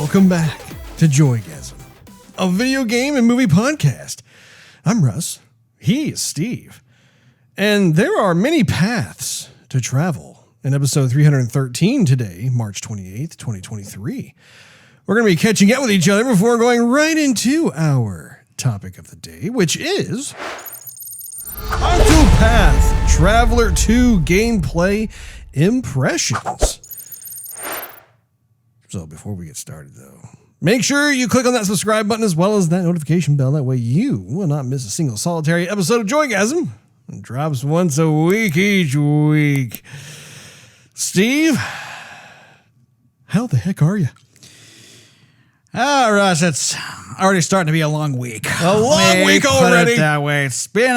Welcome back to Joygasm, a video game and movie podcast. I'm Russ. He is Steve. And there are many paths to travel. In episode 313 today, March 28th, 2023, we're going to be catching up with each other before going right into our topic of the day, which is Octopath Traveler 2 gameplay impressions. So before we get started, though, make sure you click on that subscribe button as well as that notification bell. That way you will not miss a single solitary episode of Joygasm. It drops once a week each week. Steve, how the heck are you? Oh, Russ, it's already starting to be a long week. A long week already? Put it that way. It's been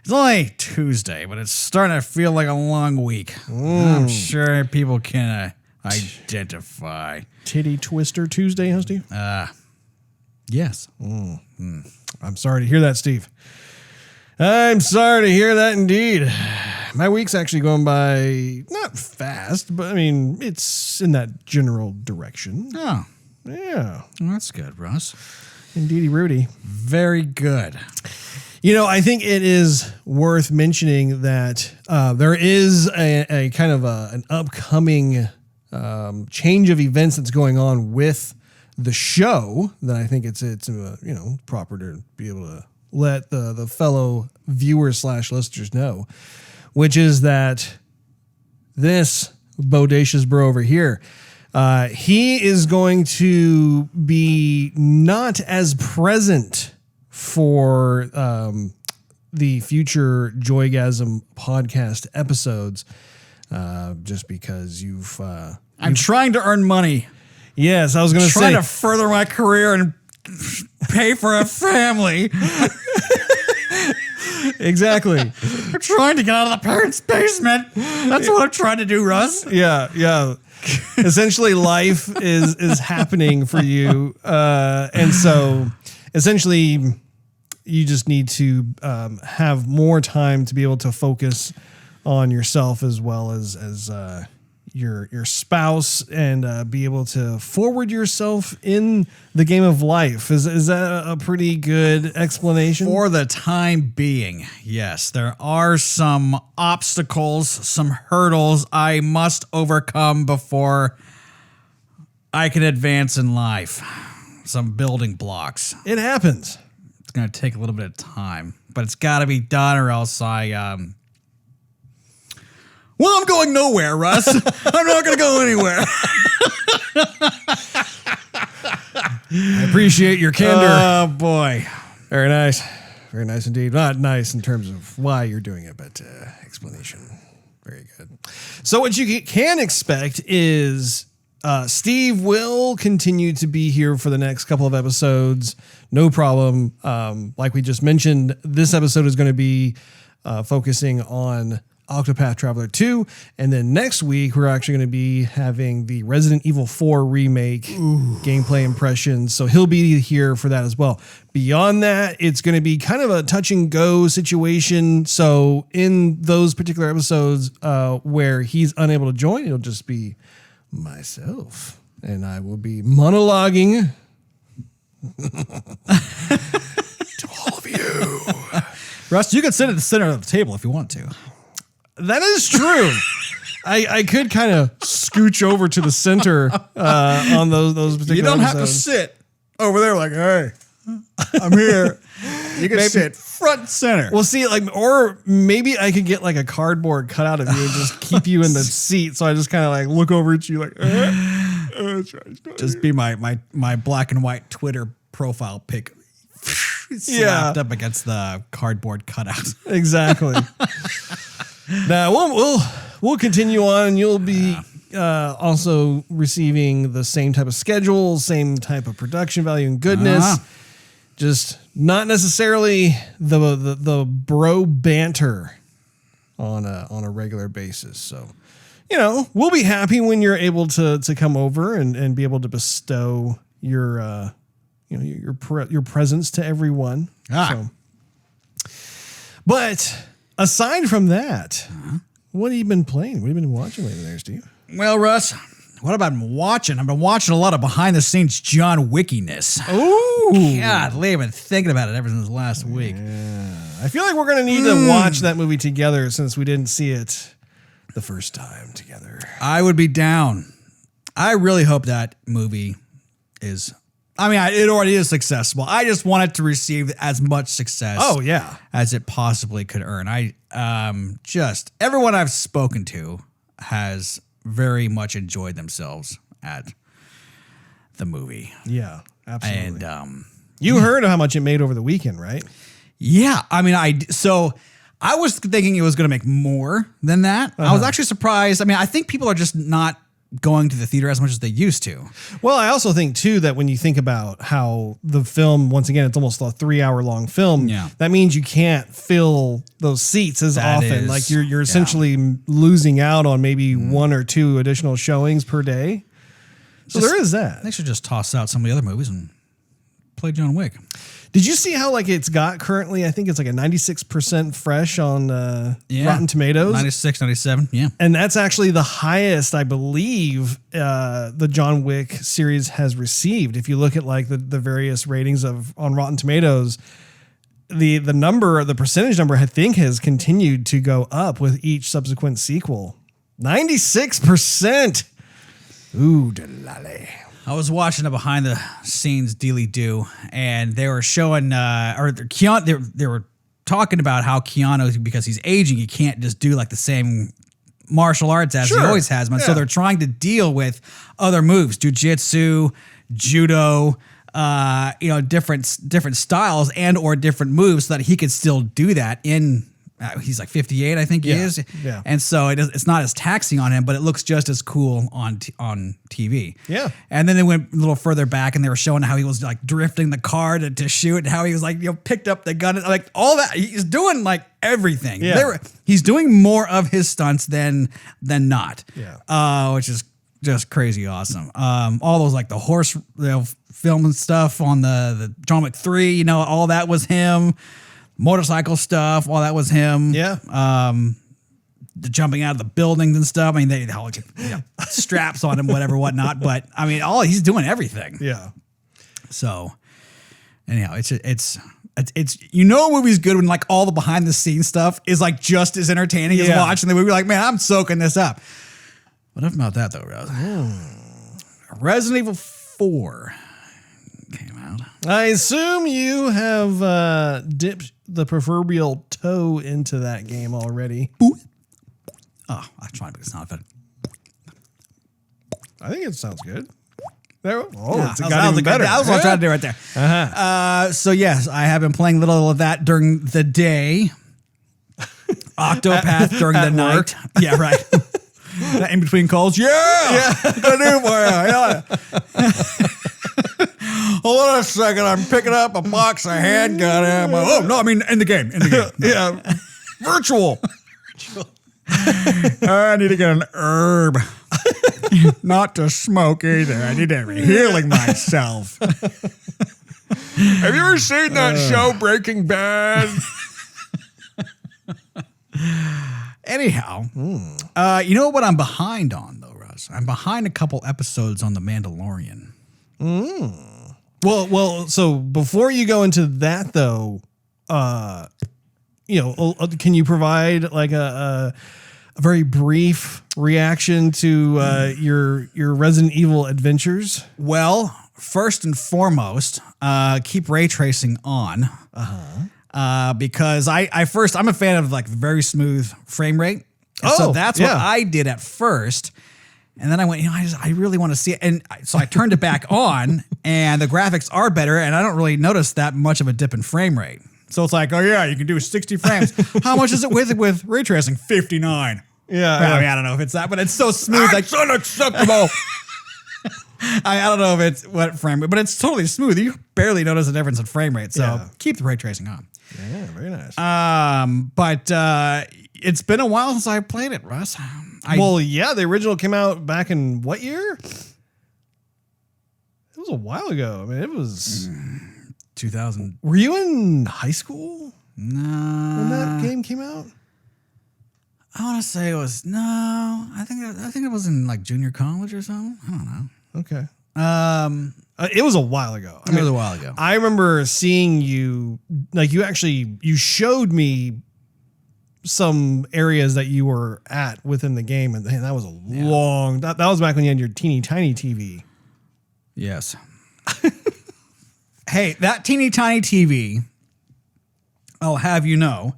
it's only Tuesday, but it's starting to feel like a long week. I'm sure people can identify. Titty Twister Tuesday, huh, Steve? Yes. I'm sorry to hear that, Steve. I'm sorry to hear that indeed. My week's actually going by not fast, but I mean, it's in that general direction. Oh, Yeah. well, that's good, Russ. Indeedy Rudy. Very good. You know, I think it is worth mentioning that there is a kind of an upcoming change of events that's going on with the show that I think it's proper to be able to let the fellow viewers / listeners know, which is that this bodacious bro over here, he is going to be not as present for the future Joygasm podcast episodes, just because I'm trying to earn money. Yes, I was going to say. Trying to further my career and pay for a family. Exactly. I'm trying to get out of the parents' basement. That's what I'm trying to do, Russ. Yeah. Essentially, life is happening for you, and so essentially, you just need to have more time to be able to focus on yourself as well as your spouse, and be able to forward yourself in the game of life. Is that a pretty good explanation? For the time being, yes. There are some obstacles, some hurdles I must overcome before I can advance in life. Some building blocks. It happens. It's going to take a little bit of time, but it's got to be done or else I'm going nowhere, Russ. I'm not going to go anywhere. I appreciate your candor. Oh, boy. Very nice. Very nice indeed. Not nice in terms of why you're doing it, but explanation. Very good. So what you can expect is Steve will continue to be here for the next couple of episodes. No problem. Like we just mentioned, this episode is going to be focusing on Octopath Traveler 2, and then next week we're actually going to be having the Resident Evil 4 remake gameplay impressions, so he'll be here for that as well. Beyond that, it's going to be kind of a touch and go situation, so in those particular episodes where he's unable to join, it'll just be myself, and I will be monologuing to all of you. Russ, you can sit at the center of the table if you want to. That is true. I could kind of scooch over to the center on those particular You don't have episodes. to sit over there like, hey, I'm here. You can sit front and center. Well, see, or maybe I could get like a cardboard cutout of you and just keep you in the seat. So I just kind of like look over at you like, just be my black and white Twitter profile pic. Slapped up against the cardboard cutout. Exactly. Now we'll continue on, and you'll be also receiving the same type of schedule, same type of production value and goodness. Just not necessarily the bro banter on a regular basis. So, we'll be happy when you're able to come over and be able to bestow your your presence to everyone. So. But aside from that, what have you been playing? What have you been watching lately there, Steve? Well, Russ, What have I been watching? I've been watching a lot of behind the scenes John Wickiness. Ooh. God, I've been thinking about it ever since last week. Yeah. I feel like we're going to need to watch that movie together since we didn't see it the first time together. I would be down. I really hope that movie is... it already is successful. I just want it to receive as much success as it possibly could earn. Everyone I've spoken to has very much enjoyed themselves at the movie. Yeah, absolutely. And you heard how much it made over the weekend, right? Yeah. So I was thinking it was going to make more than that. I was actually surprised. I think people are just not going to the theater as much as they used to. Well, I also think too that when you think about how the film, once again, it's almost a 3-hour long film. Yeah. That means you can't fill those seats as often. Like you're essentially losing out on maybe 1 or 2 additional showings per day. So there is that. They should just toss out some of the other movies and play John Wick. Did you see how it's got currently? I think it's like a 96% fresh on Rotten Tomatoes. 96, 97, yeah. And that's actually the highest, I believe, the John Wick series has received. If you look at the various ratings on Rotten Tomatoes, the percentage number I think has continued to go up with each subsequent sequel. 96%. Ooh, delale. I was watching a behind the scenes dealy do, and they were showing, they were talking about how Keanu, because he's aging, he can't just do the same martial arts as he always has. So they're trying to deal with other moves, jiu-jitsu, judo, different styles and or different moves so that he could still do that in. He's 58, I think he is. Yeah. And so it's not as taxing on him, but it looks just as cool on TV. Yeah. And then they went a little further back and they were showing how he was drifting the car to shoot, and how he was picked up the gun, all that. He's doing everything. Yeah. He's doing more of his stunts than not. Yeah. Which is just crazy awesome. All those the horse film and stuff on the John Wick 3, all that was him. Motorcycle stuff, all that was him. Yeah. The jumping out of the buildings and stuff. They had straps on him, whatnot. But he's doing everything. Yeah. So anyhow, it's a movie's good when all the behind the scenes stuff is just as entertaining as watching the movie. Man, I'm soaking this up. But enough about that though, Russ. Resident Evil 4 came out. I assume you have dipped the proverbial toe into that game already. Oh, I'm trying to make it sound better. I think it sounds good. There. It's got even better. That was what I was trying to do right there. So yes, I have been playing a little of that during the day. Octopath during the night. Yeah, right. In between calls. Yeah. Gonna do for you. Hold on a second. I'm picking up a box of handgun ammo. Oh no, in the game. Yeah. Virtual. I need to get an herb. Not to smoke either. I need to be healing myself. Have you ever seen that show Breaking Bad? Anyhow, you know what I'm behind on though, Russ? I'm behind a couple episodes on The Mandalorian. Well. So before you go into that though, can you provide a very brief reaction to your Resident Evil adventures? Well, first and foremost, keep ray tracing on. Because I'm a fan of very smooth frame rate. And so that's what I did at first. And then I went, I really want to see it. And so I turned it back on and the graphics are better and I don't really notice that much of a dip in frame rate. So it's you can do 60 frames. How much is it with ray tracing? 59. Yeah. I don't know if it's that, but it's so smooth. That's unacceptable. I don't know if it's what frame rate, but it's totally smooth. You barely notice the difference in frame rate. So keep the ray tracing on. Yeah, very nice. But it's been a while since I played it, Russ. The original came out back in what year? It was a while ago. It was 2000. Were you in high school No. when that game came out? I want to say it was I think it was in like junior college or something. I don't know. Okay. It was a while ago. It was a while ago. I remember seeing you, like you showed me some areas that you were at within the game, and that was a long. That was back when you had your teeny tiny TV. Yes. Hey, that teeny tiny TV, I'll have you know,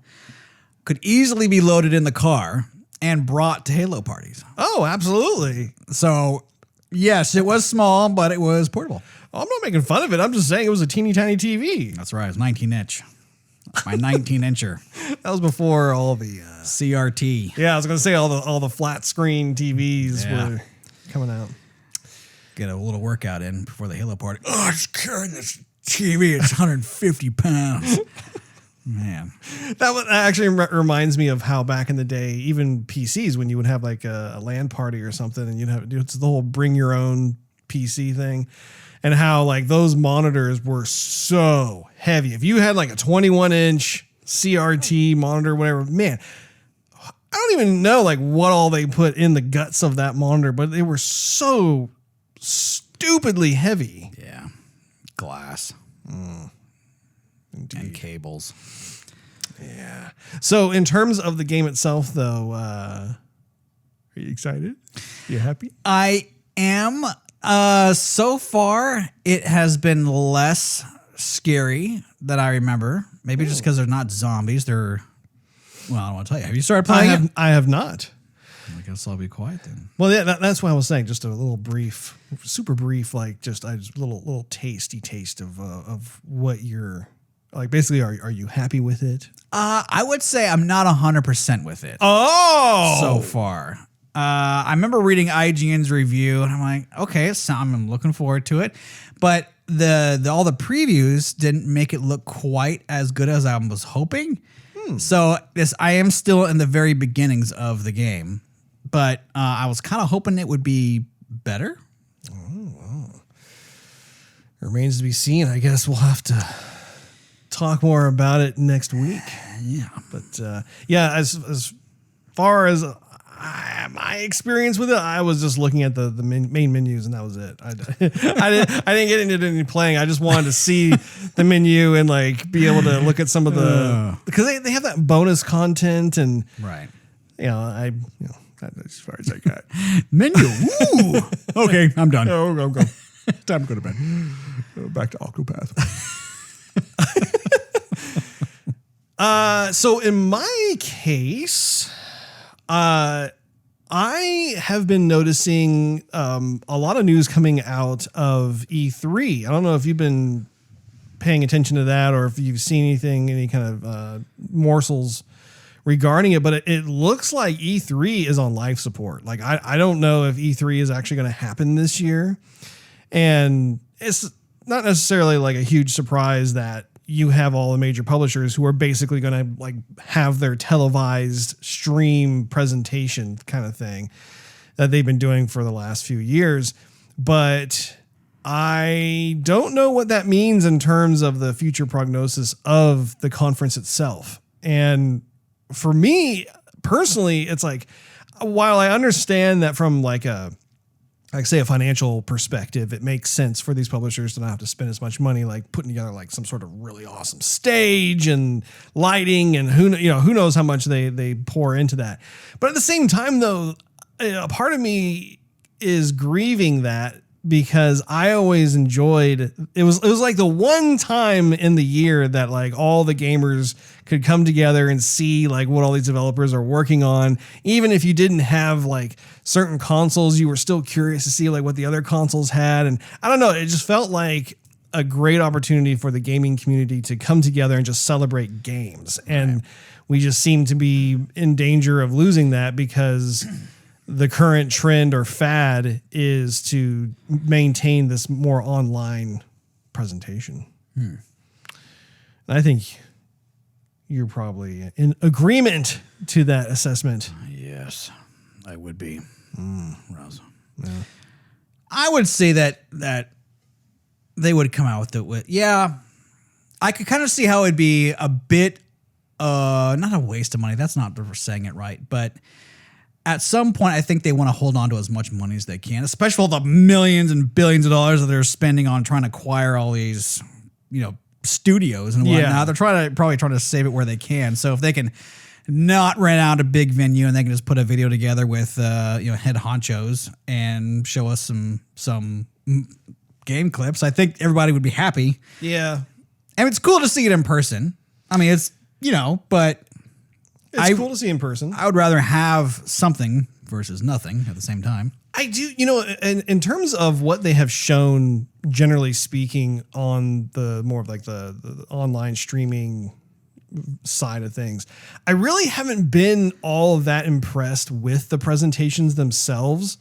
could easily be loaded in the car and brought to Halo parties. Oh, absolutely. So, yes, it was small, but it was portable. Oh, I'm not making fun of it. I'm just saying it was a teeny tiny TV. That's right. It's 19-inch. My 19-incher. That was before all the CRT. Yeah, I was gonna say all the flat screen TVs were coming out. Get a little workout in before the Halo party. Oh, I'm just carrying this TV. It's 150 pounds. Man, that actually reminds me of how back in the day, even PCs, when you would have like a LAN party or something, and you'd have it's the whole bring your own PC thing, and how like those monitors were so heavy. If you had like a 21-inch CRT monitor, whatever, man, I don't even know like what all they put in the guts of that monitor, but they were so stupidly heavy. Yeah, glass. And cables. Yeah. So in terms of the game itself, though, are you excited? You happy? I am. So far, it has been less scary than I remember. Maybe just because they're not zombies. They're, well, I don't want to tell you. Have you started playing it? I have not. I guess I'll be quiet then. Well, yeah, that's why I was saying just a little brief, super brief, like just a little tasty taste of what you're like. Basically, are you happy with it? I would say I'm not 100% with it. Oh, so far. I remember reading IGN's review, and I'm like, okay, I'm looking forward to it, but all the previews didn't make it look quite as good as I was hoping. So I am still in the very beginnings of the game, but I was kind of hoping it would be better. Oh, well. It remains to be seen. I guess we'll have to talk more about it next week. Yeah, but yeah, as far as my experience with it, I was just looking at the main menus, and that was it. I didn't get into any playing. I just wanted to see the menu and like be able to look at some of the because they have that bonus content and right. That's as far as I got. Menu. Ooh. Okay, I'm done. Oh, go. Time to go to bed. Back to Octopath. So in my case, I have been noticing a lot of news coming out of E3. I don't know if you've been paying attention to that or if you've seen any kind of morsels regarding it, but it looks like E3 is on life support. Like I don't know if E3 is actually going to happen this year, and it's not necessarily like a huge surprise that you have all the major publishers who are basically going to like have their televised stream presentation kind of thing that they've been doing for the last few years. But I don't know what that means in terms of the future prognosis of the conference itself. And for me personally, it's like, while I understand that from like a financial perspective, it makes sense for these publishers to not have to spend as much money, like putting together like some sort of really awesome stage and lighting, and who knows how much they pour into that. But at the same time, though, a part of me is grieving that, because I always enjoyed it was like the one time in the year that like all the gamers could come together and see like what all these developers are working on. Even if you didn't have like certain consoles, you were still curious to see like what the other consoles had. And I don't know, it just felt like a great opportunity for the gaming community to come together and just celebrate games. Right. And we just seem to be in danger of losing that, because the current trend or fad is to maintain this more online presentation. And I think you're probably in agreement to that assessment. Yes, I would be. Russ. Yeah. I would say that they would come out with it. Yeah, I could kind of see how it'd be a bit not a waste of money. That's not saying it right, but at some point, I think they want to hold on to as much money as they can, especially all the millions and billions of dollars that they're spending on trying to acquire all these, studios and whatnot. Yeah. They're probably trying to save it where they can. So if they can not rent out a big venue and they can just put a video together with, head honchos and show us some game clips, I think everybody would be happy. Yeah. And it's cool to see it in person. I mean, it's, but It's cool to see in person. I would rather have something versus nothing at the same time. I do, in terms of what they have shown, generally speaking, on the more of like the online streaming side of things, I really haven't been all that impressed with the presentations themselves.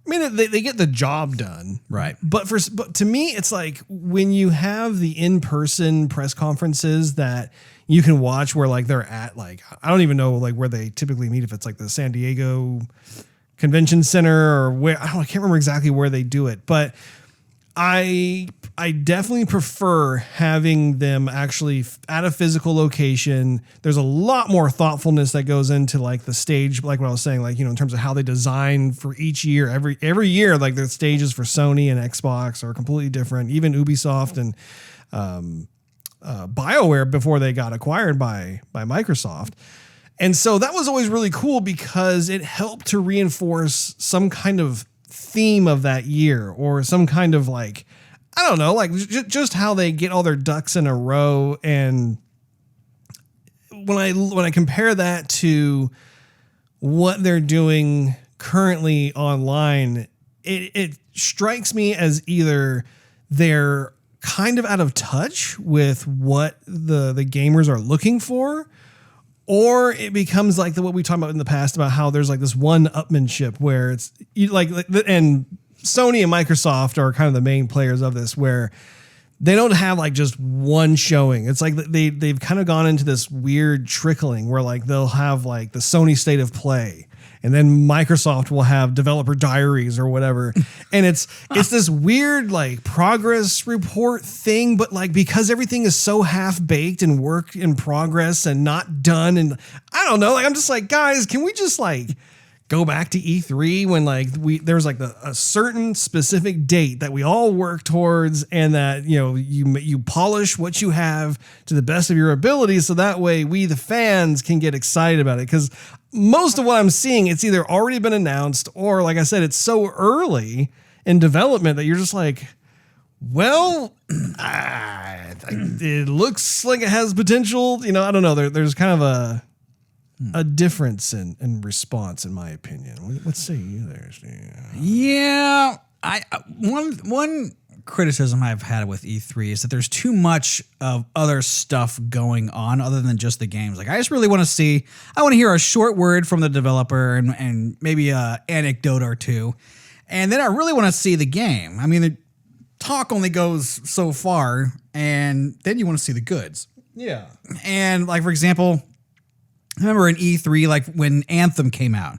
I mean, they get the job done. Right. But to me, it's like when you have the in-person press conferences that you can watch where like they're at, like, I don't even know like where they typically meet, if it's like the San Diego Convention Center or where, I can't remember exactly where they do it, but I definitely prefer having them actually at a physical location. There's a lot more thoughtfulness that goes into like the stage, like what I was saying, like, in terms of how they design for each year, every year, like the stages for Sony and Xbox are completely different. Even Ubisoft and BioWare before they got acquired by Microsoft. And so that was always really cool because it helped to reinforce some kind of theme of that year, or some kind of like, I don't know, like just how they get all their ducks in a row. And when I compare that to what they're doing currently online, it strikes me as either they're kind of out of touch with what the gamers are looking for, or it becomes like what we talked about in the past about how there's like this one-upmanship where it's and Sony and Microsoft are kind of the main players of this, where they don't have like just one showing. It's like they've kind of gone into this weird trickling where like they'll have like the Sony State of Play, and then Microsoft will have developer diaries or whatever. And it's this weird like progress report thing, but like because everything is so half baked and work in progress and not done. And I don't know, like I'm just like, guys, can we just like go back to E3 when like there was like a certain specific date that we all work towards, and that, you polish what you have to the best of your ability. So that way we, the fans, can get excited about it. Cause most of what I'm seeing, it's either already been announced, or like I said, it's so early in development that you're just like, well, it looks like it has potential. I don't know. There's kind of a difference in response, in my opinion. Let's see there. Yeah, one criticism I've had with E3 is that there's too much of other stuff going on other than just the games. Like I just really want to hear a short word from the developer and maybe a anecdote or two, and then I really want to see the game. I mean, the talk only goes so far, and then you want to see the goods. Yeah, and like for example, I remember in E3, like when Anthem came out,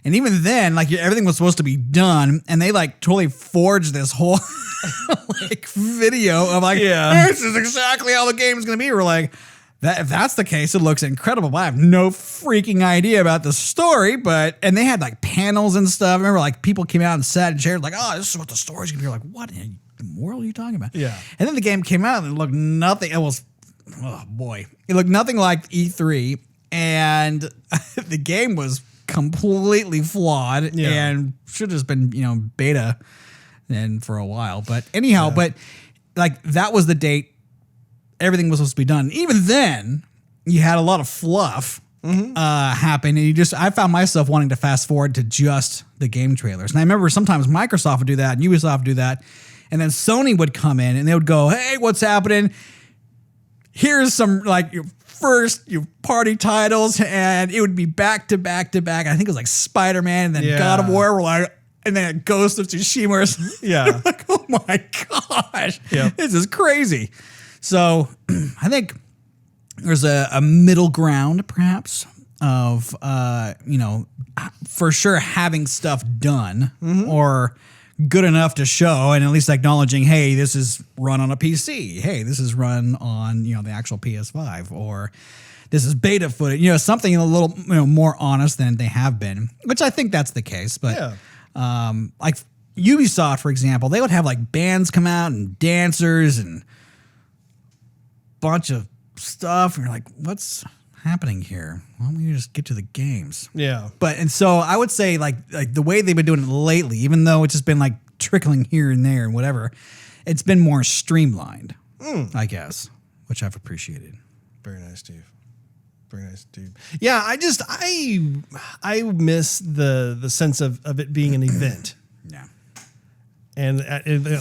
and even then, like everything was supposed to be done, and they like totally forged this whole like video of like, this is exactly how the game's gonna be. We're like, if that's the case, it looks incredible. But I have no freaking idea about the story. And they had like panels and stuff. I remember like people came out and sat and shared like, oh, this is what the story's gonna be. You're like, what in the world are you talking about? Yeah. And then the game came out and it looked nothing. It was, oh boy, it looked nothing like E3. And the game was completely flawed and should have just been, beta then for a while. But anyhow, but like that was the date everything was supposed to be done. Even then, you had a lot of fluff happen. And I found myself wanting to fast forward to just the game trailers. And I remember sometimes Microsoft would do that and Ubisoft would do that. And then Sony would come in and they would go, hey, what's happening? Here's some like your first party titles, and it would be back to back to back. I think it was like Spider-Man and then God of War were like, and then Ghost of Tsushima. Yeah. Like, oh my gosh. This is crazy. So I think there's a middle ground perhaps of, for sure having stuff done or good enough to show, and at least acknowledging, hey, this is run on a PC. Hey, this is run on, the actual PS5, or this is beta footage, you know, something a little more honest than they have been, which I think that's the case. But like Ubisoft, for example, they would have like bands come out and dancers and bunch of stuff, and you're like, what's happening here? Why don't we just get to the games? Yeah. And so I would say like the way they've been doing it lately, even though it's just been like trickling here and there and whatever, it's been more streamlined, I guess, which I've appreciated. Very nice, Steve. Very nice, dude. Yeah, I miss the sense of it being an event. Yeah. And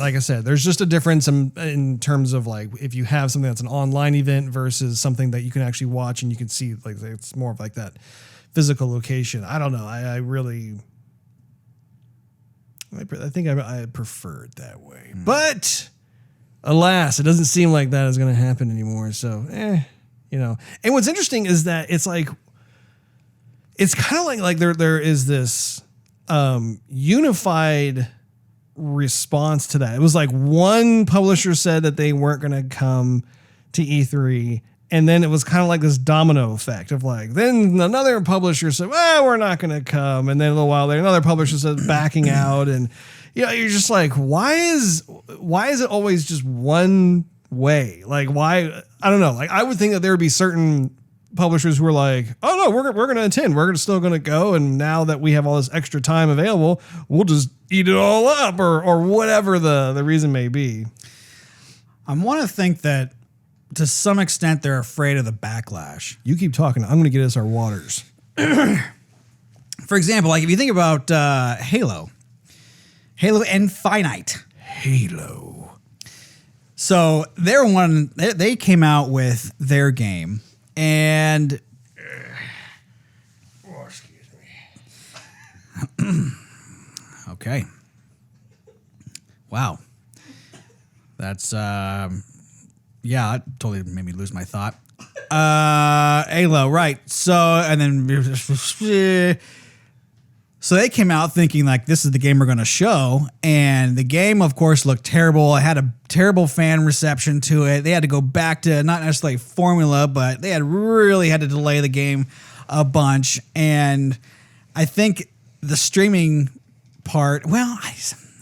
like I said, there's just a difference in terms of like if you have something that's an online event versus something that you can actually watch and you can see, like it's more of like that physical location. I don't know. I think I prefer it that way. But alas, it doesn't seem like that is going to happen anymore. So, you know. And what's interesting is that it's like it's kind of like there is this unified response to that. It was like one publisher said that they weren't going to come to E3, and then it was kind of like this domino effect of like, then another publisher said, well, we're not going to come, and then a little while later another publisher said backing out, and you know, you're just like, why is it always just one way? Like, why? I don't know. Like, I would think that there would be certain publishers who are like, oh no, we're going to attend. We're still going to go. And now that we have all this extra time available, we'll just eat it all up or whatever the reason may be. I want to think that to some extent they're afraid of the backlash. You keep talking. I'm going to get us our waters. For example, like if you think about Halo Infinite. Halo. So they came out with their game. And excuse me. Okay. Wow. That's yeah, it totally made me lose my thought. Halo, right. So they came out thinking like this is the game we're going to show, and the game of course looked terrible. It had a terrible fan reception to it. They had to go back to not necessarily formula, but they had to delay the game a bunch. And I think the streaming part, well,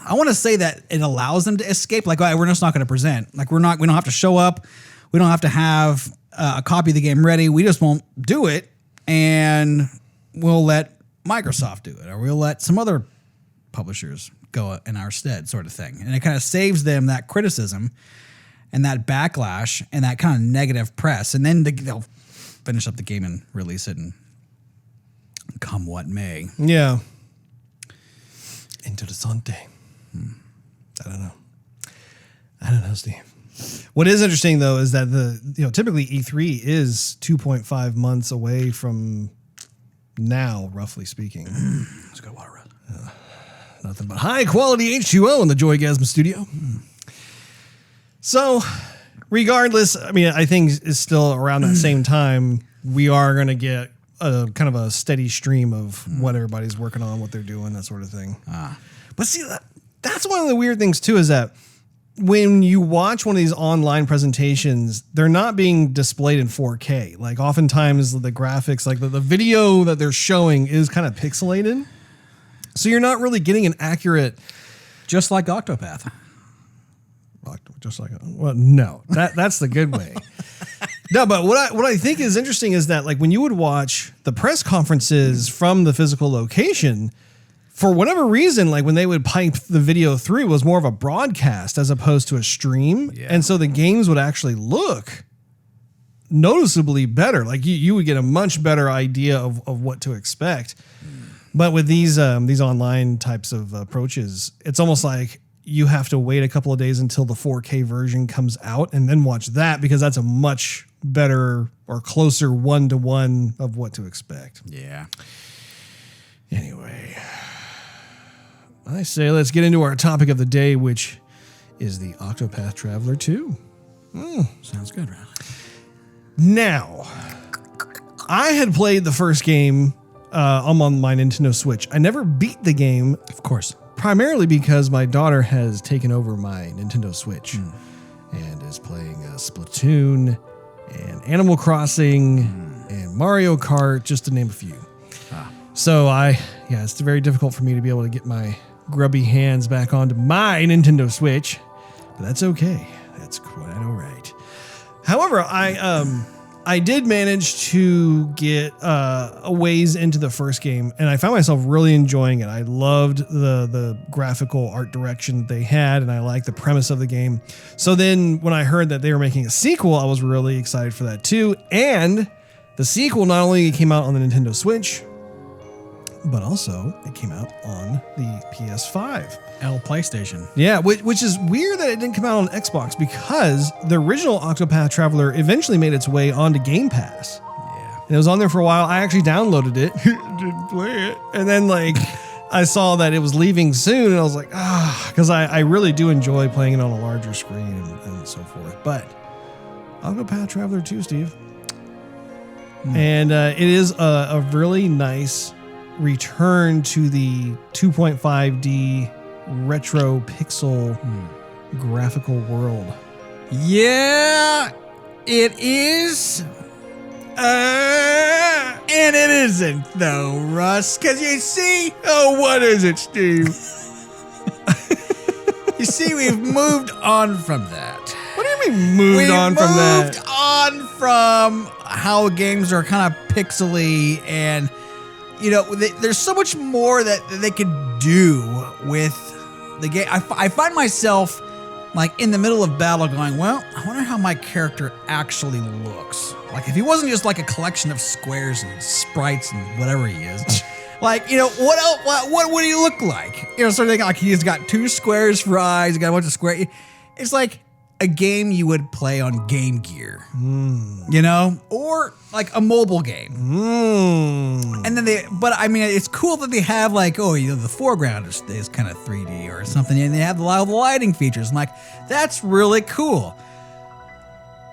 I want to say that it allows them to escape. Like, all right, we're just not going to present. Like we don't have to show up. We don't have to have a copy of the game ready. We just won't do it, and we'll let Microsoft do it, or we'll let some other publishers go in our stead, sort of thing. And it kind of saves them that criticism and that backlash and that kind of negative press. And then they'll finish up the game and release it, and come what may. Yeah. Interessante. I don't know, Steve. What is interesting though is that typically E3 is 2.5 months away from now, roughly speaking. Let's go water. Nothing but high quality H2O in the Joygasm studio. So, regardless, I mean, I think it's still around that same time we are going to get a kind of a steady stream of what everybody's working on, what they're doing, that sort of thing. But see, that's one of the weird things too, is that when you watch one of these online presentations, they're not being displayed in 4K. Like oftentimes the graphics, like the video that they're showing is kind of pixelated. So you're not really getting an accurate, just like Octopath. Well, no, that's the good way. No, but what I think is interesting is that like when you would watch the press conferences from the physical location, for whatever reason, like when they would pipe the video through, it was more of a broadcast as opposed to a stream. Yeah. And so the games would actually look noticeably better. Like you would get a much better idea of what to expect. But with these online types of approaches, it's almost like you have to wait a couple of days until the 4K version comes out and then watch that, because that's a much better or closer one-to-one of what to expect. Yeah. Anyway, I say let's get into our topic of the day, which is the Octopath Traveler 2. Sounds good, right? Now, I had played the first game on my Nintendo Switch. I never beat the game, of course, primarily because my daughter has taken over my Nintendo Switch and is playing Splatoon and Animal Crossing Mario Kart, just to name a few. So it's very difficult for me to be able to get my grubby hands back onto my Nintendo Switch, but that's okay. That's quite all right. However, I did manage to get a ways into the first game, and I found myself really enjoying it. I loved the graphical art direction they had, and I liked the premise of the game. So then when I heard that they were making a sequel, I was really excited for that too. And the sequel not only came out on the Nintendo Switch, but also it came out on the PS5. PlayStation. Yeah, which is weird that it didn't come out on Xbox, because the original Octopath Traveler eventually made its way onto Game Pass. Yeah. And it was on there for a while. I actually downloaded it, didn't play it. And then I saw that it was leaving soon, and I was like, because I really do enjoy playing it on a larger screen and so forth. But Octopath Traveler 2, Steve. And it is a really nice return to the 2.5D retro pixel graphical world. Yeah, it is. And it isn't, though, Russ. Because you see... Oh, what is it, Steve? You see, we've moved on from that. What do you mean moved on from that? Moved on from how games are kind of pixely, and, there's so much more that they could do with the game. I find myself in the middle of battle going, well, I wonder how my character actually looks. If he wasn't just a collection of squares and sprites and whatever he is. What else, what would he look like? Sort of thing, he's got 2 squares for eyes, he's got a bunch of squares. It's like a game you would play on Game Gear, or a mobile game. And then it's cool that they have the foreground is kind of 3D or something, and they have a lot of lighting features. And that's really cool.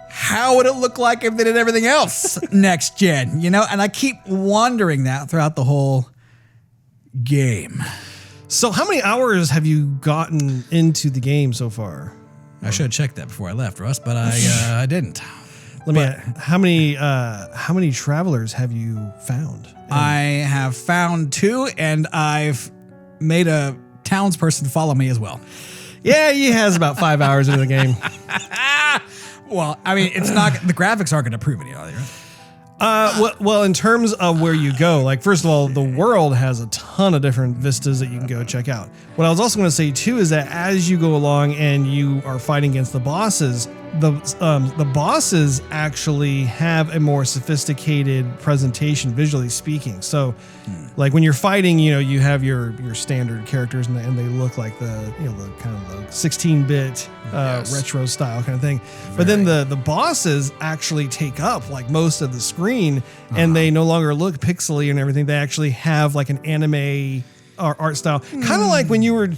How would it look like if they did everything else next gen? And I keep wondering that throughout the whole game. So how many hours have you gotten into the game so far? I should have checked that before I left, Russ, but I didn't. How many travelers have you found? I have found 2, and I've made a townsperson follow me as well. Yeah, he has about 5 hours into the game. Well, it's not, the graphics aren't going to prove it, right? Well, in terms of where you go, first of all, the world has a ton of different vistas that you can go check out. What I was also going to say too is that as you go along and you are fighting against the bosses, the bosses actually have a more sophisticated presentation, visually speaking. So, when you're fighting, you have your standard characters, and they look like the kind of the 16-bit retro style kind of thing. But then the bosses actually take up most of the screen, and they no longer look pixely and everything. They actually have an anime art style, kind of like when you were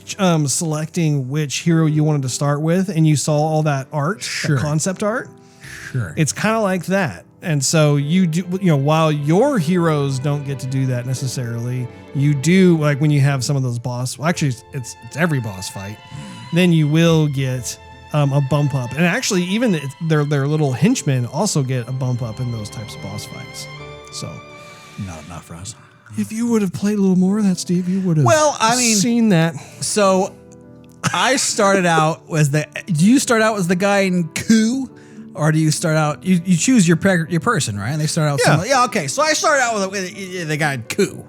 selecting which hero you wanted to start with, and you saw all that art, that concept art. Sure, it's kind of like that. And so you do, while your heroes don't get to do that necessarily, you do when you have some of those boss. Well, actually, it's every boss fight. Then you will get a bump up, and actually, even their little henchmen also get a bump up in those types of boss fights. So, not enough for us. If you would have played a little more of that, Steve, you would have seen that. So I started out do you start out as the guy in Coup, or do you start out, you choose your person, right? And they start out okay. So I started out with the guy in Coup.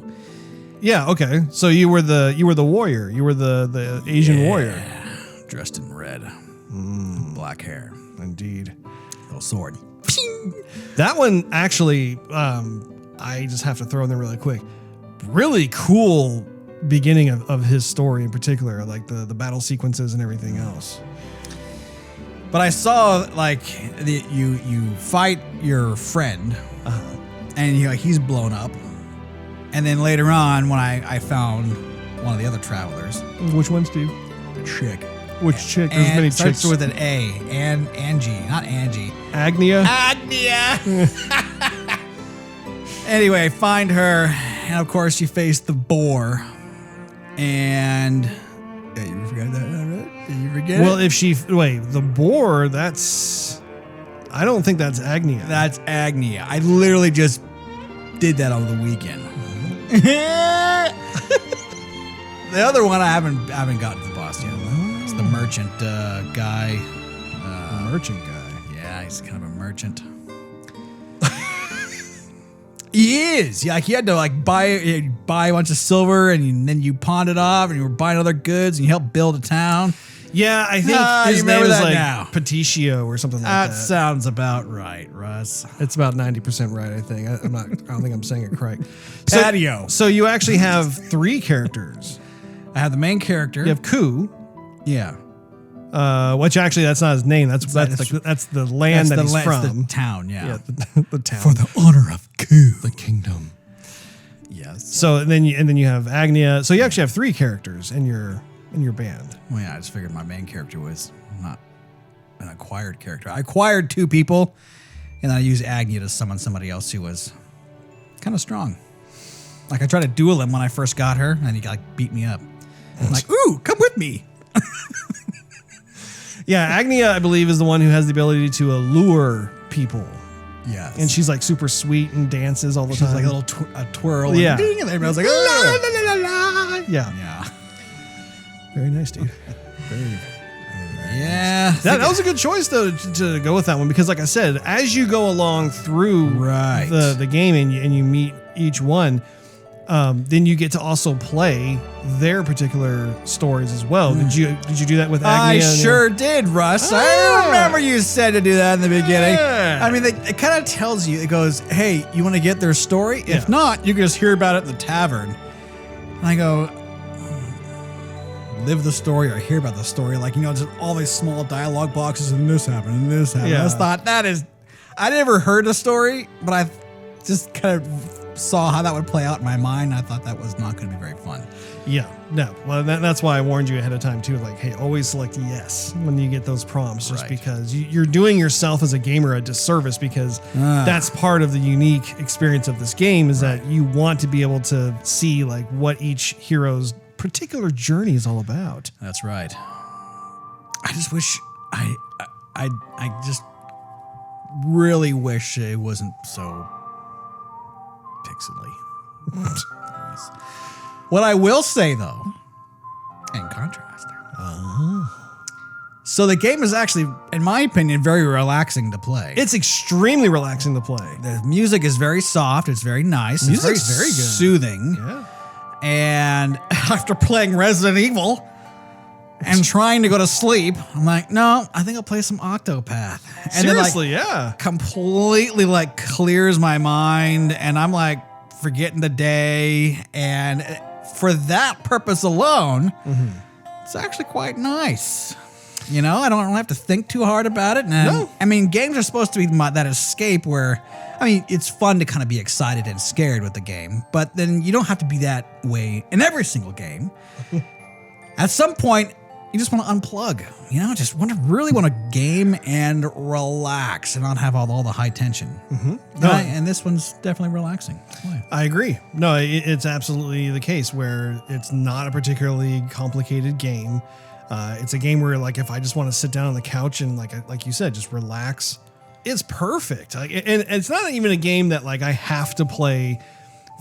Yeah, okay. So you were the warrior. You were the Asian warrior. Dressed in red. Black hair. Indeed. Little sword. That one actually, I just have to throw in there really quick. Really cool beginning of his story in particular, the battle sequences and everything else. But I saw you fight your friend, and he's blown up. And then later on, when I found one of the other travelers. Which one, Steve? The chick. Which chick? There's many chicks. Starts with an A. Angie. Not Angie. Agnia? Anyway, find her. And of course, you face the boar. And... Yeah, you forgot that, right? Did you forget Well, the boar, that's... I don't think that's Agnia. That's Agnia. I literally just did that over the weekend. The other one I haven't gotten to the boss yet. It's the merchant guy. Merchant guy. Yeah, he's kind of a merchant. He is. Yeah, like you had to like buy a bunch of silver and then you pawned it off and you were buying other goods and you helped build a town. Yeah, I think his name is like Petitio or something like that. That sounds about right, Russ. It's about 90% right, I think. I don't think I'm saying it correct. Patio. So you actually have 3 characters. I have the main character. You have Ku. Yeah. Which actually that's not his name. That's the land that he's from. The town, yeah. The town. For the honor of Ku. The kingdom. Yes. So and then you have Agnia. So you actually have 3 characters in your band. Well, yeah, I just figured my main character was not an acquired character. I acquired 2 people, and I used Agnia to summon somebody else who was kind of strong. Like I tried to duel him when I first got her, and he like beat me up. I'm like, ooh, come with me. Yeah, Agnia, I believe, is the one who has the ability to allure people. Yes. And she's like super sweet and dances all the time. She's like a little twirl. Yeah. And ding, and everybody was like, la, la, la, la, la. Yeah. Yeah. Very nice, dude. Yeah. That was a good choice, though, to go with that one. Because, like I said, as you go along through the game and you meet each one, then you get to also play their particular stories as well. Did you do that with Agnia? I sure did, Russ. I remember you said to do that in the beginning. I mean, it kind of tells you, it goes, hey, you want to get their story? If not, you can just hear about it at the tavern. And I go, live the story or hear about the story. Like, just all these small dialogue boxes and this happened and this happened. Yeah. I just thought I never heard the story, but I just kind of saw how that would play out in my mind. I thought that was not going to be very fun. Yeah, no. Well, that's why I warned you ahead of time too. Like, hey, always select yes when you get those prompts, just because you're doing yourself as a gamer a disservice, because that's part of the unique experience of this game is that you want to be able to see like what each hero's particular journey is all about. That's right. I just wish I just really wish it wasn't so pixely. What I will say, though, in contrast, so the game is actually, in my opinion, very relaxing to play. It's extremely relaxing to play. The music is very soft. It's very nice. Music's It's very good. soothing. Yeah. And after playing Resident Evil and trying to go to sleep, I'm like, no, I think I'll play some Octopath. And Seriously, then, yeah. completely like clears my mind, and I'm like forgetting the day. And for that purpose alone, it's actually quite nice. I don't have to think too hard about it. And I mean, games are supposed to be that escape where, I mean, it's fun to kind of be excited and scared with the game, but then you don't have to be that way in every single game. At some point, you just want to unplug, just really want to game and relax and not have all the high tension. And this one's definitely relaxing. I agree. No, it's absolutely the case where it's not a particularly complicated game. It's a game where, like, if I just want to sit down on the couch and, like you said, just relax, it's perfect. And it's not even a game that, like, I have to play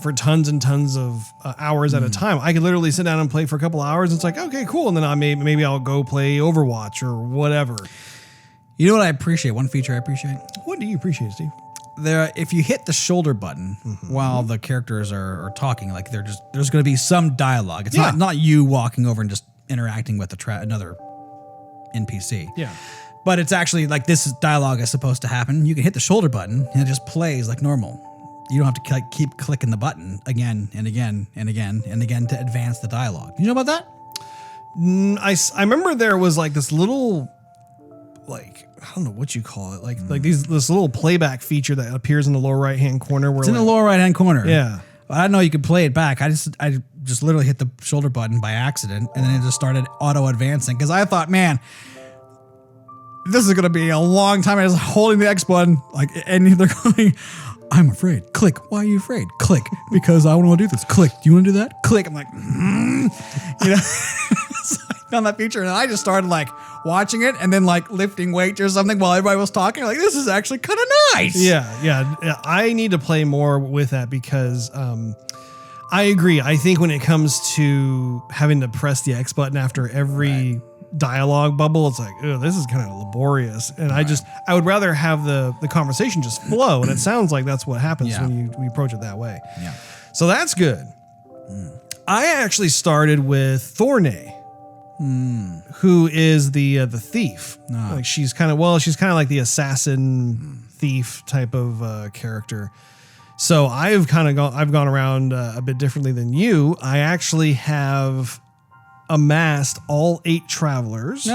for tons and tons of hours at a time. I could literally sit down and play for a couple hours. It's like, okay, cool. And then maybe I'll go play Overwatch or whatever. You know what I appreciate? One feature I appreciate? What do you appreciate, Steve? If you hit the shoulder button while the characters are talking, like there's going to be some dialogue. It's not you walking over and just interacting with another NPC. Yeah. But it's actually like this dialogue is supposed to happen. You can hit the shoulder button and it just plays like normal. You don't have to keep clicking the button again and again and again and again to advance the dialogue. You know about that? I remember there was like this little, like, I don't know what you call it, like this little playback feature that appears in the lower right hand corner. Where it's in the lower right hand corner. Yeah. I didn't know you could play it back. I just literally hit the shoulder button by accident, and then it just started auto advancing because I thought, man, this is gonna be a long time. I was holding the X button, and they're going, I'm afraid. Click. Why are you afraid? Click. Because I want to do this. Click. Do you want to do that? Click. I'm like, So I found that feature, and I just started watching it, and then lifting weights or something while everybody was talking. Like, this is actually kind of right. Yeah. I need to play more with that because I agree. I think when it comes to having to press the X button after every dialogue bubble, it's like, oh, this is kind of laborious. And I would rather have the conversation just flow. And it sounds like that's what happens when you approach it that way. Yeah. So that's good. I actually started with Thornay, who is the thief. Like she's kind of like the assassin thief type of character. So I've gone around a bit differently than you. I actually have amassed all 8 travelers.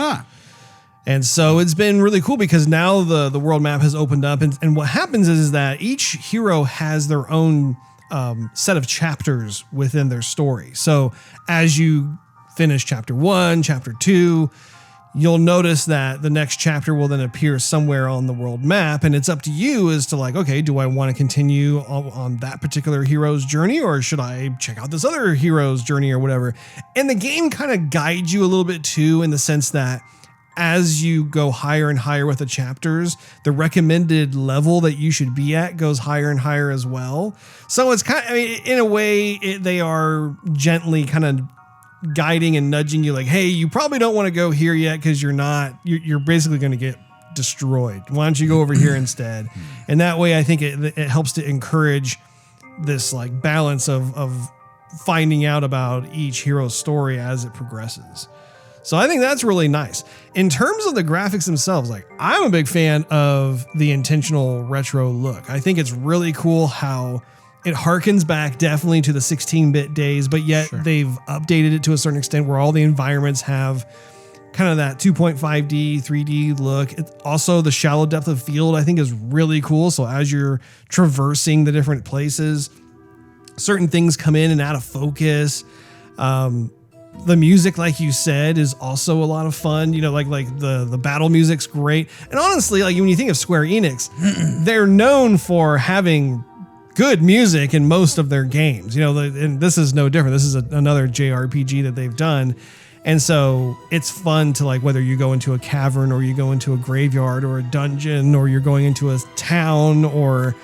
And so it's been really cool because now the world map has opened up, and what happens is that each hero has their own set of chapters within their story. So as you finish chapter 1, chapter 2, you'll notice that the next chapter will then appear somewhere on the world map, and it's up to you as to like, okay, do I want to continue on that particular hero's journey, or should I check out this other hero's journey or whatever? And the game kind of guides you a little bit too, in the sense that as you go higher and higher with the chapters, the recommended level that you should be at goes higher and higher as well. So it's kind of, in a way, they are gently kind of guiding and nudging you like, hey, you probably don't want to go here yet because you're basically going to get destroyed. Why don't you go over here instead? And that way I think it helps to encourage this like balance of finding out about each hero's story as it progresses. So I think that's really nice. In terms of the graphics themselves, like I'm a big fan of the intentional retro look. I think it's really cool how it harkens back definitely to the 16-bit days, but yet they've updated it to a certain extent where all the environments have kind of that 2.5D, 3D look. Also, the shallow depth of field I think is really cool. So as you're traversing the different places, certain things come in and out of focus. The music, like you said, is also a lot of fun. You know, like the battle music's great. And honestly, like when you think of Square Enix, they're known for having good music in most of their games. You know, and this is no different. This is another JRPG that they've done. And so it's fun to like, whether you go into a cavern or you go into a graveyard or a dungeon or you're going into a town or,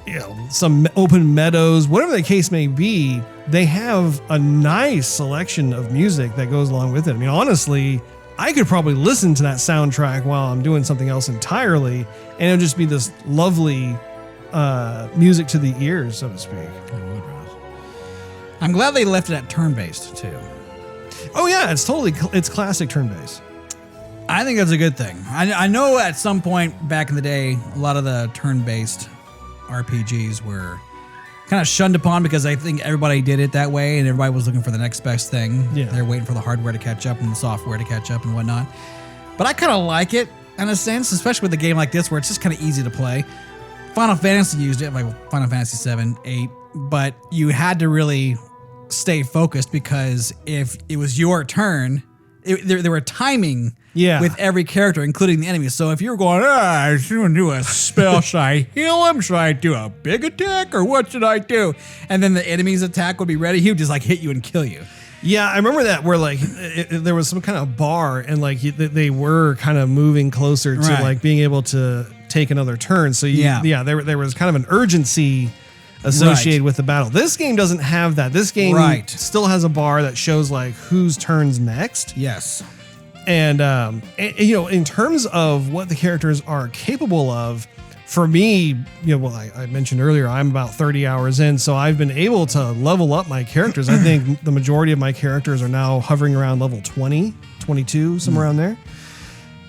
you know, some open meadows, whatever the case may be, they have a nice selection of music that goes along with it. I mean, honestly, I could probably listen to that soundtrack while I'm doing something else entirely, and it'll just be this lovely music to the ears, so to speak. I'm glad they left it at turn-based too. Oh yeah, it's classic turn-based. I think that's a good thing. I know at some point back in the day, a lot of the turn-based RPGs were kind of shunned upon because I think everybody did it that way and everybody was looking for the next best thing. Yeah. They're waiting for the hardware to catch up and the software to catch up and whatnot. But I kind of like it in a sense, especially with a game like this where it's just kind of easy to play. Final Fantasy used it, like Final Fantasy 7, 8, but you had to really stay focused because if it was your turn, there were timing with every character, including the enemies. So if you were going, I should do a spell, should I heal him? Should I do a big attack? Or what should I do? And then the enemy's attack would be ready. He would just like hit you and kill you. Yeah, I remember that where like there was some kind of bar and like they were kind of moving closer to like being able to take another turn. So there was kind of an urgency associated with the battle. This game doesn't have that. This game still has a bar that shows like whose turn's next. Yes. And you know, in terms of what the characters are capable of, for me, you know, well, I mentioned earlier, I'm about 30 hours in, so I've been able to level up my characters. I think the majority of my characters are now hovering around level 20, 22, somewhere around there.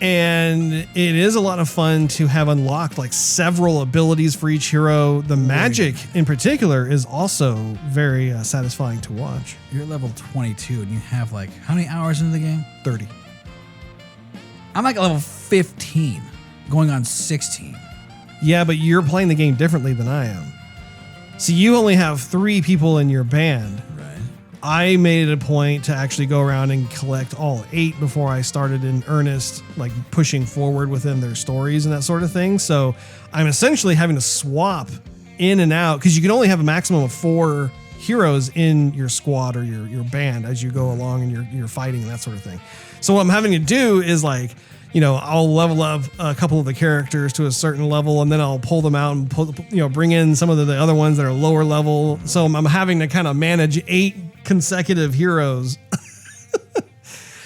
And it is a lot of fun to have unlocked like several abilities for each hero. The magic in particular is also very satisfying to watch. You're level 22 and you have like, how many hours into the game? 30. I'm like level 15, going on 16. Yeah, but you're playing the game differently than I am. So you only have 3 people in your band. Right. I made it a point to actually go around and collect all 8 before I started in earnest, like pushing forward within their stories and that sort of thing. So I'm essentially having to swap in and out because you can only have a maximum of 4 heroes in your squad or your band as you go along and you're fighting and that sort of thing. So what I'm having to do is like, I'll level up a couple of the characters to a certain level, and then I'll pull them out and bring in some of the other ones that are lower level. So I'm having to kind of manage 8 consecutive heroes.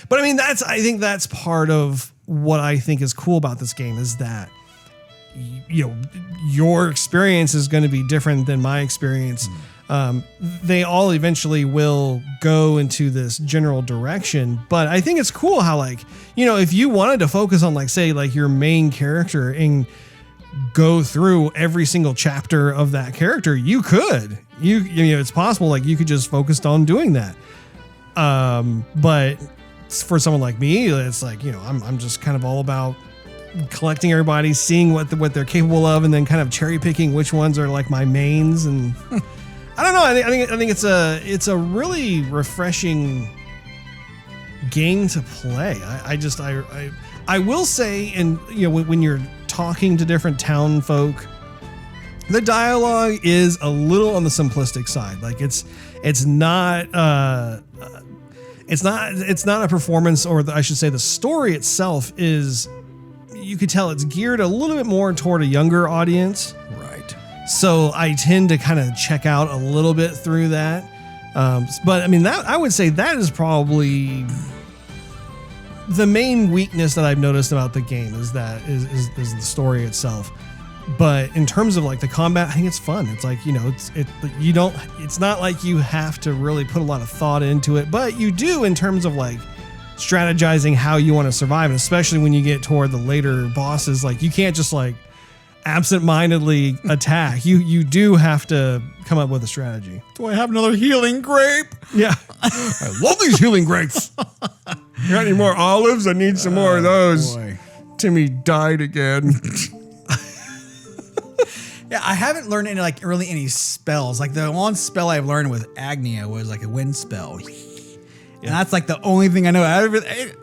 But I mean, I think that's part of what I think is cool about this game is that, your experience is going to be different than my experience. They all eventually will go into this general direction, but I think it's cool how if you wanted to focus on say your main character and go through every single chapter of that character, you could, it's possible. You could just focus on doing that. But for someone like me, it's I'm just kind of all about collecting everybody, seeing what they're capable of, and then kind of cherry picking which ones are my mains. And I don't know. I think it's a really refreshing game to play. I will say, and when you're talking to different town folk, the dialogue is a little on the simplistic side. It's not a performance, or I should say the story itself is, you could tell it's geared a little bit more toward a younger audience. Right. So I tend to kind of check out a little bit through that. But I mean, I would say that is probably the main weakness that I've noticed about the game is the story itself. But in terms of the combat, I think it's fun. It's it's not like you have to really put a lot of thought into it, but you do in terms of strategizing how you want to survive, and especially when you get toward the later bosses, you can't just absent-mindedly attack. You do have to come up with a strategy. Do I have another healing grape? Yeah. I love these healing grapes. You got any more olives? I need some more of those. Boy. Timmy died again. Yeah, I haven't learned any spells. The one spell I've learned with Agnia was a wind spell. And that's the only thing I know.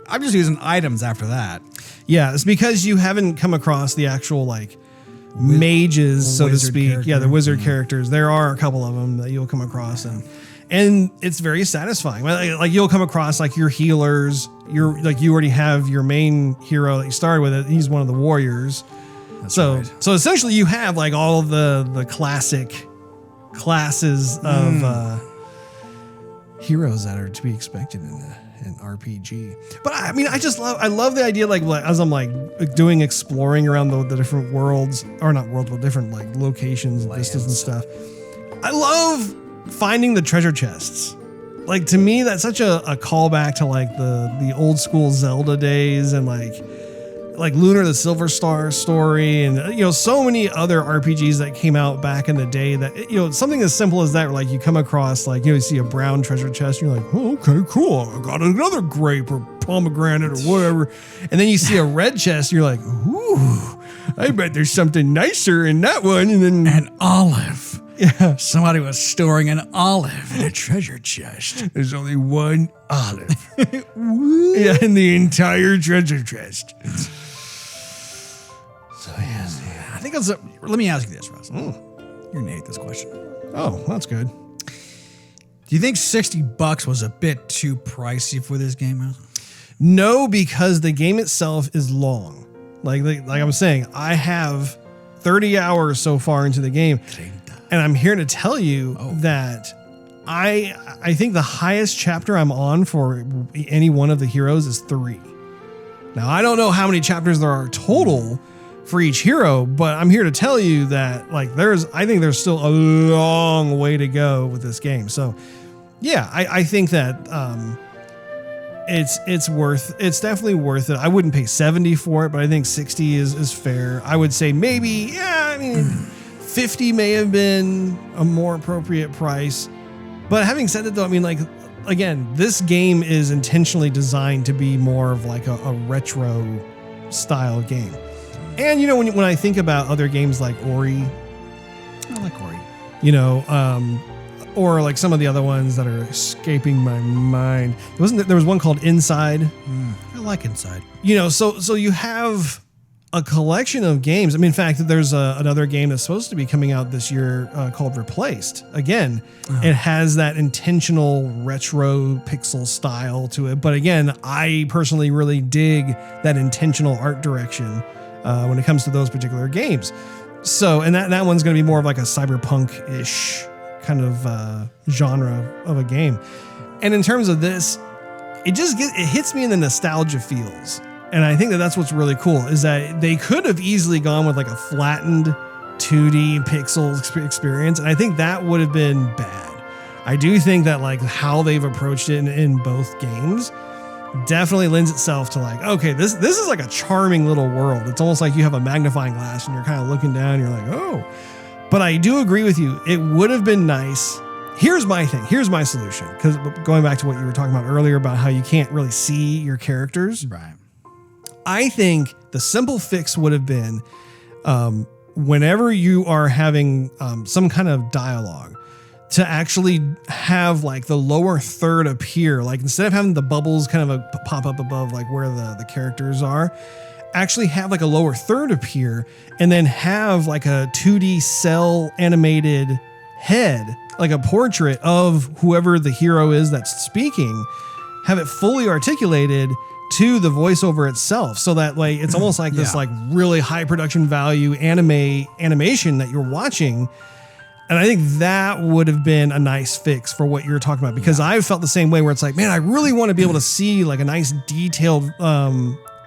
I'm just using items after that. Yeah, it's because you haven't come across the actual mages, so to speak. Character. Yeah, the wizard characters. There are a couple of them that you'll come across, and it's very satisfying. You'll come across your healers. You already have your main hero that you started with. He's one of the warriors. That's so right. So essentially, you have all of the classic classes of heroes that are to be expected in an RPG. But I mean, I love the idea, as I'm doing exploring around the different worlds, or not worlds, but different locations and vistas and stuff. I love finding the treasure chests. To me, that's such a callback to the old school Zelda days, and Lunar the Silver Star story, and so many other RPGs that came out back in the day that something as simple as that, you come across you see a brown treasure chest, and you're oh, okay, cool, I got another grape or pomegranate or whatever, and then you see a red chest, and you're ooh, I bet there's something nicer in that one, and then an olive. Yeah, somebody was storing an olive in a treasure chest. There's only one olive. Yeah, in the entire treasure chest. So yes, I think let me ask you this, Russ. You're gonna hate this question. Oh, that's good. Do you think $60 was a bit too pricey for this game? No, because the game itself is long. Like I'm saying, I have 30 hours so far into the game, and I'm here to tell you that I think the highest chapter I'm on for any one of the heroes is 3. Now, I don't know how many chapters there are total for each hero, but I'm here to tell you that I think there's still a long way to go with this game. So yeah, I think that it's definitely worth it. I wouldn't pay 70 for it, but I think 60 is fair. I would say maybe, 50 may have been a more appropriate price. But having said that, though, I mean, again, this game is intentionally designed to be more of a retro style game. And, when I think about other games like Ori, I like Ori. Or some of the other ones that are escaping my mind. There was one called Inside. I like Inside. So you have a collection of games. I mean, in fact, there's another game that's supposed to be coming out this year called Replaced. Again, it has that intentional retro pixel style to it. But again, I personally really dig that intentional art direction when it comes to those particular games. So, and that one's going to be more of like a cyberpunk-ish kind of genre of a game. And in terms of this, it hits me in the nostalgia feels. And I think that's what's really cool is that they could have easily gone with like a flattened 2D pixel experience. And I think that would have been bad. I do think that like how they've approached it in both games definitely lends itself to like, okay, this is like a charming little world. It's almost like you have a magnifying glass and you're kind of looking down and you're like, oh. But I do agree with you. It would have been nice. Here's my thing. Here's my solution. Because going back to what you were talking about earlier about how you can't really see your characters. Right. I think the simple fix would have been whenever you are having some kind of dialogue to actually have like the lower third appear, like instead of having the bubbles kind of pop up above like where the characters are, actually have like a lower third appear and then have like a 2D cell animated head, like a portrait of whoever the hero is that's speaking, have it fully articulated to the voiceover itself. So that way it's almost like this like really high production value animation that you're watching. And I think that would have been a nice fix for what you're talking about, because I felt the same way where it's like, man, I really want to be able to see like a nice detailed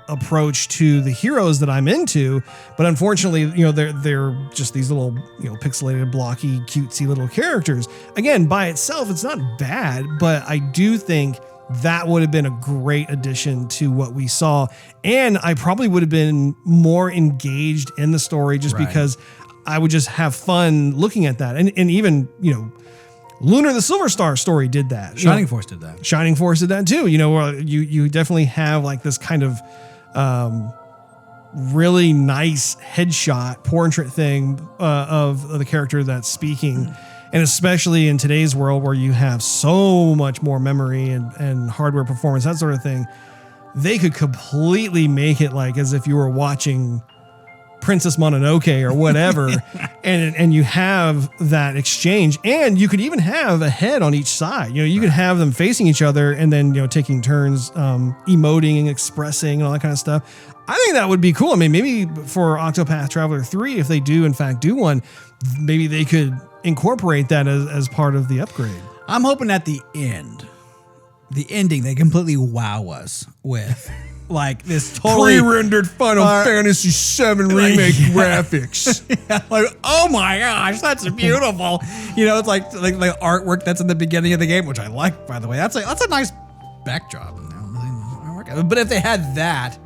approach to the heroes that I'm into. But unfortunately, you know, they're just these little, you know, pixelated, blocky, cutesy little characters. Again, by itself, it's not bad, but I do think that would have been a great addition to what we saw. And I probably would have been more engaged in the story just because I would just have fun looking at that. And even, you know, Lunar the Silver Star story did that. Shining Force did that. Shining Force did that too. You know, you definitely have like this kind of really nice headshot portrait thing of the character that's speaking. And especially in today's world where you have so much more memory and hardware performance, that sort of thing, they could completely make it like as if you were watching Princess Mononoke or whatever, and you have that exchange, and you could even have a head on each side. You know, you could have them facing each other and then, you know, taking turns emoting and expressing and all that kind of stuff. I think that would be cool. I mean, maybe for Octopath Traveler 3, if they do in fact do one, maybe they could incorporate that as part of the upgrade. I'm hoping at the ending, they completely wow us with like this totally pre-rendered Final Fantasy VII remake graphics. Like, oh my gosh, that's beautiful. You know, it's like the artwork that's in the beginning of the game, which I like, by the way. That's a nice backdrop. But if they had that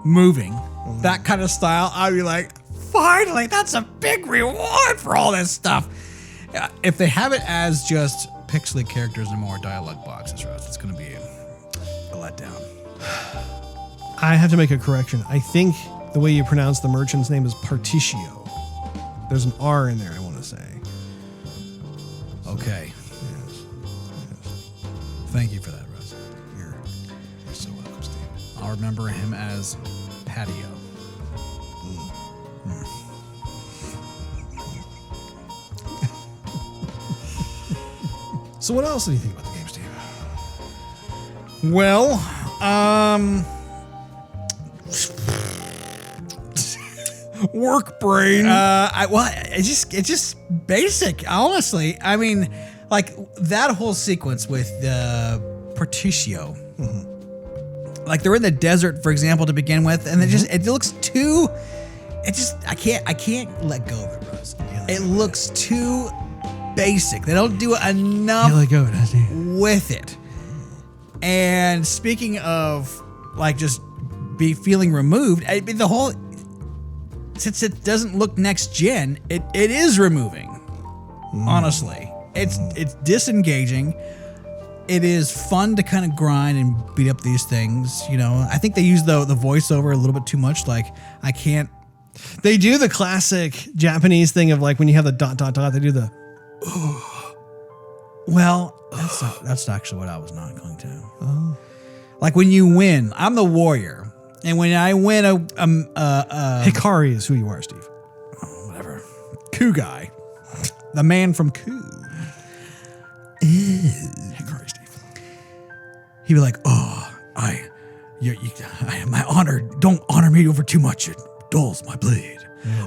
moving, that kind of style, I'd be like, finally, that's a big reward for all this stuff. If they have it as just pixely characters and more dialogue boxes, Russ, it's going to be a letdown. I have to make a correction. I think the way you pronounce the merchant's name is Partitio. There's an R in there, I want to say. Okay. Yes. Thank you for that, Russ. You're so welcome, Steve. I'll remember him as Patio. So what else do you think about the game, Steve? Well, work brain. It's just basic, honestly. I mean, like that whole sequence with Partitio. Like they're in the desert, for example, to begin with, and it looks too. I can't let go of it, Russ. It looks too basic. They don't do enough with it. And speaking of like just feeling removed, I mean, the whole, since it doesn't look next gen, it is removing. Honestly, it's disengaging. It is fun to kind of grind and beat up these things. You know, I think they use the voiceover a little bit too much. Like I can't. They do the classic Japanese thing of like when you have the ... they do the. Well, that's actually what I was not going to. Like when you win, I'm the warrior, And when I win Hikari is who you are, Steve. whatever, Coup guy, the man from Coup. Hikari Steve. He'd be like, "Oh, my honor. Don't honor me over too much. It dulls my blade."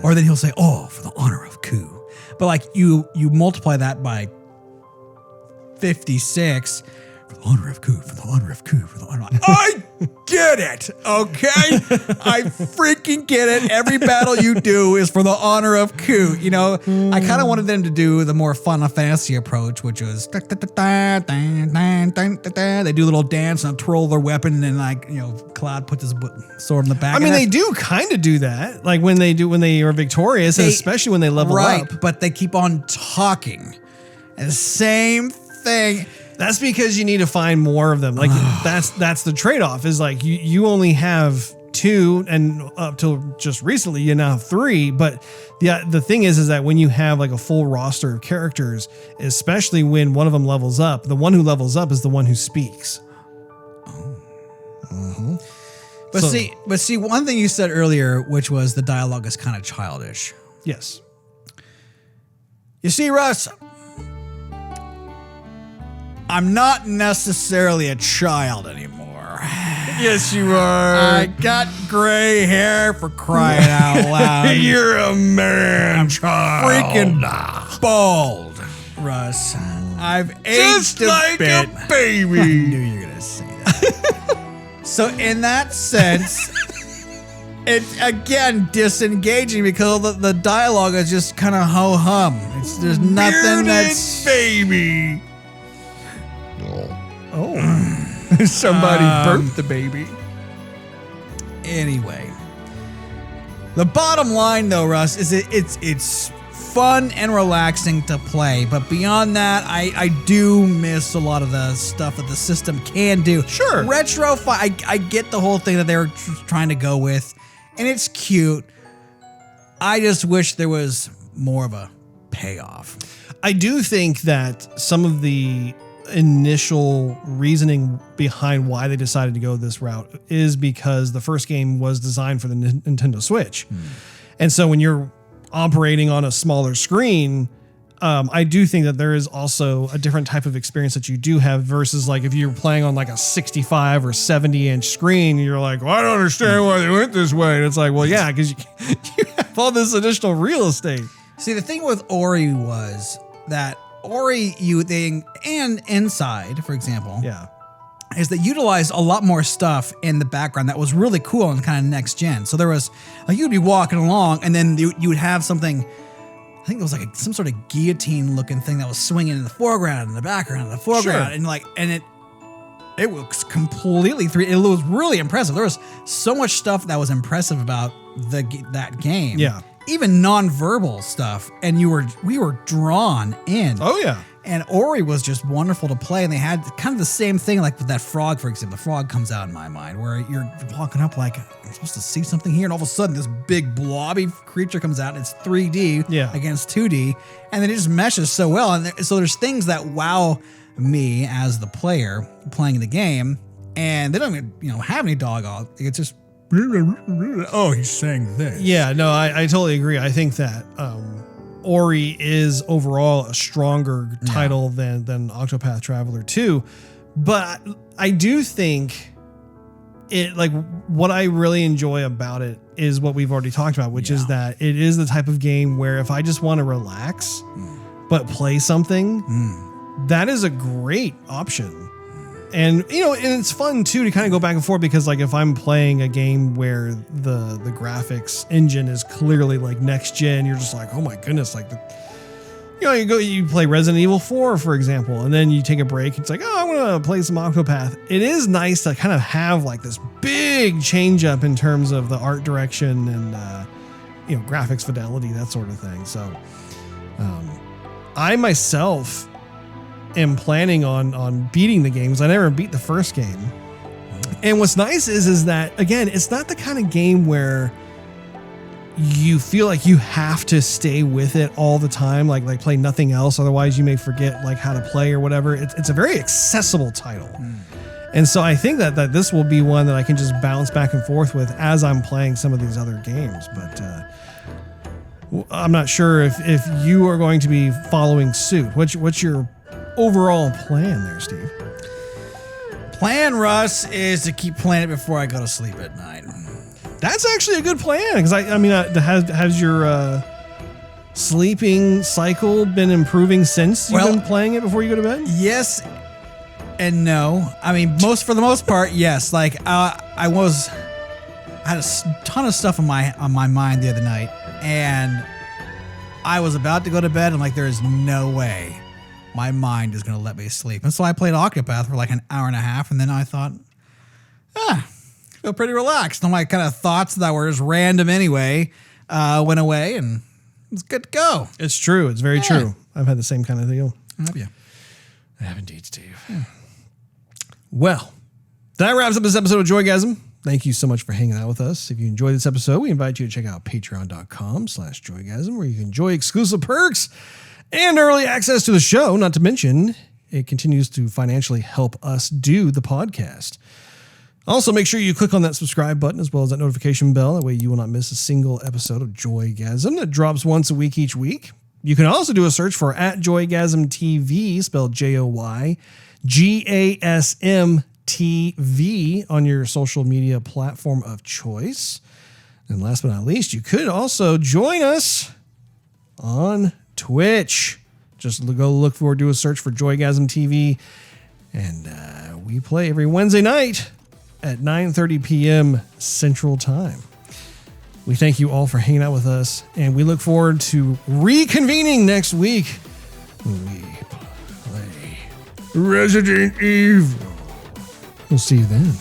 Or then he'll say, "Oh, for the honor of Coup." But like you multiply that by 56. For the honor of Coup, for the honor of Coup, for the honor of... I get it, okay? I freaking get it. Every battle you do is for the honor of Coup. You know, I kind of wanted them to do the more Final Fantasy approach, which was... They do a little dance and twirl their weapon, and like, you know, Cloud puts his sword in the back. I mean, they do kind of do that. Like when they are victorious, and especially when they level up. Right, but they keep on talking. And the same thing... That's because you need to find more of them. Like that's the trade-off is like you only have 2 and up till just recently you now have 3. But the thing is that when you have like a full roster of characters, especially when one of them levels up, the one who levels up is the one who speaks. Mm-hmm. But see, one thing you said earlier, which was the dialogue is kind of childish. Yes. You see, Russ, I'm not necessarily a child anymore. Yes, you are. I got gray hair for crying out loud. You're a man, child. Freaking bald, Russ. I've aged Just like a bit. a baby. I knew you were gonna say that. So in that sense, it's again disengaging because the dialogue is just kind of ho hum. There's nothing Bearded that's baby. Oh, somebody burped the baby. Anyway, the bottom line though, Russ, is it's fun and relaxing to play, but beyond that, I do miss a lot of the stuff that the system can do. Sure, retro. I get the whole thing that they were trying to go with, and it's cute. I just wish there was more of a payoff. I do think that some of the initial reasoning behind why they decided to go this route is because the first game was designed for the Nintendo Switch. And so when you're operating on a smaller screen, I do think that there is also a different type of experience that you do have versus like if you're playing on like a 65 or 70 inch screen, you're like, well, I don't understand why they went this way. And it's like, well, yeah, because you have all this additional real estate. See, the thing with Ori was that Ori, and Inside, for example, is that utilized a lot more stuff in the background that was really cool and kind of next gen. So there was, like, you'd be walking along, and then you would have something. I think it was like some sort of guillotine looking thing that was swinging in the foreground, in the background, in the foreground, and it was completely it was really impressive. There was so much stuff that was impressive about that game. Yeah. Even non-verbal stuff, and we were drawn in. Oh yeah. And Ori was just wonderful to play, and they had kind of the same thing, like with that frog, for example. The frog comes out in my mind, where you're walking up like, I'm supposed to see something here, and all of a sudden this big blobby creature comes out, and it's 3D against 2D, and then it just meshes so well. And so there's things that wow me as the player playing the game, and they don't even have any dog. It's just, oh, he's saying this. Yeah, no, I totally agree. I think that Ori is overall a stronger title than Octopath Traveler 2. But I do think it, like, what I really enjoy about it is what we've already talked about, which is that it is the type of game where if I just want to relax but play something, that is a great option. And, and it's fun, too, to kind of go back and forth because, like, if I'm playing a game where the graphics engine is clearly, like, next gen, you're just like, oh, my goodness. Like, you play Resident Evil 4, for example, and then you take a break. It's like, oh, I want to play some Octopath. It is nice to kind of have, like, this big change up in terms of the art direction and, graphics fidelity, that sort of thing. So I myself am planning on beating the games. I never beat the first game. And what's nice is that, again, it's not the kind of game where you feel like you have to stay with it all the time, like play nothing else. Otherwise you may forget like how to play or whatever. It's a very accessible title. And so I think that this will be one that I can just bounce back and forth with as I'm playing some of these other games. But I'm not sure if you are going to be following suit. What's your overall plan there, Steve? Plan, Russ, is to keep playing it before I go to sleep at night. That's actually a good plan because I mean, has your sleeping cycle been improving since you've been playing it before you go to bed? Yes and no. I mean, for the most part, yes. Like I had a ton of stuff on my mind the other night, and I was about to go to bed. And like, there is no way my mind is going to let me sleep. And so I played Octopath for like an hour and a half, and then I thought, I feel pretty relaxed. And my kind of thoughts that were just random anyway went away, and it's good to go. It's true. It's very true. I've had the same kind of deal. Have you? I have indeed, Steve. Yeah. Well, that wraps up this episode of Joygasm. Thank you so much for hanging out with us. If you enjoyed this episode, we invite you to check out patreon.com/Joygasm, where you can enjoy exclusive perks and early access to the show. Not to mention, it continues to financially help us do the podcast. Also, make sure you click on that subscribe button as well as that notification bell. That way you will not miss a single episode of Joygasm that drops once a week each week. You can also do a search for @JoygasmTV, spelled JoyGasmTV, on your social media platform of choice. And last but not least, you could also join us on Twitch. Just go look for, do a search for Joygasm TV. And we play every Wednesday night at 9:30 p.m. Central Time. We thank you all for hanging out with us, and we look forward to reconvening next week when we play Resident Evil. We'll see you then.